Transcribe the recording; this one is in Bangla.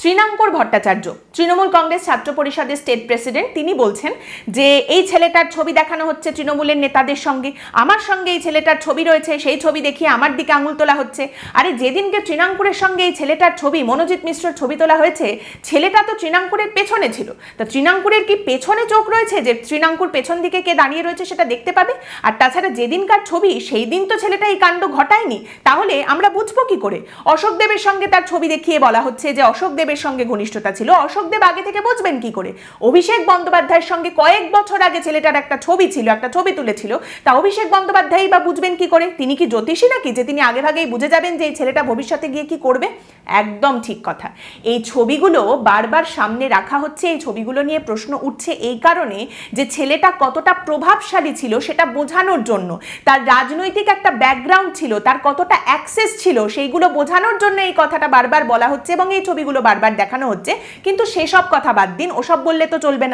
তৃণাঙ্কুর ভট্টাচার্য তৃণমূল কংগ্রেস ছাত্র পরিষদের স্টেট প্রেসিডেন্ট, তিনি বলছেন যে এই ছেলেটার ছবি দেখানো হচ্ছে তৃণমূলের নেতাদের সঙ্গে, আমার সঙ্গে এই ছেলেটার ছবি রয়েছে, সেই ছবি দেখিয়ে আমার দিকে আঙুল তোলা হচ্ছে। আরে যেদিনকে তৃণাঙ্কুরের সঙ্গে এই ছেলেটার ছবি, মনোজিৎ মিশ্রর ছবি তোলা হয়েছে, ছেলেটা তো তৃণাঙ্কুরের পেছনে ছিল। তা তৃণাঙ্কুরের কি পেছনে চোখ রয়েছে যে তৃণাঙ্কুর পেছন দিকে কে দাঁড়িয়ে রয়েছে সেটা দেখতে পাবে? আর তাছাড়া যেদিনকার ছবি সেই দিন তো ছেলেটা এই কাণ্ড ঘটায়নি, তাহলে আমরা বুঝবো কি করে? অশোক দেবের সঙ্গে তার ছবি দেখিয়ে বলা হচ্ছে যে অশোক দেবের সঙ্গে ঘনিষ্ঠতা ছিল, অশোক দেব আগে থেকে বুঝবেন কি করে? অভিষেক বন্দ্যোপাধ্যায়ের সঙ্গে কয়েক বছর আগে ছেলেটার একটা ছবি ছিল, একটা ছবি তুলেছিল, তা অভিষেক বন্দ্যোপাধ্যায় বা বুঝবেন কি করে? তিনি কি জ্যোতিষী নাকি যে তিনি আগে ভাগেই বুঝে যাবেন যে এই ছেলেটা ভবিষ্যতে গিয়ে কি করবে? একদম ঠিক কথা। এই ছবিগুলো বারবার সামনে রাখা হচ্ছে, এই ছবিগুলো নিয়ে প্রশ্ন উঠছে এই কারণে যে ছেলেটা কতটা প্রভাবশালী ছিল সেটা বোঝানোর জন্য, তার রাজনৈতিক একটা ব্যাকগ্রাউন্ড ছিল, তার কতটা অ্যাক্সেস ছিল, সেইগুলো বোঝানোর জন্য এই কথাটা বারবার বলা হচ্ছে এবং এই ছবিগুলো বারবার দেখানো হচ্ছে। কিন্তু সেসব কথা বাদ দিন, ওসব বললে তো চলবে না।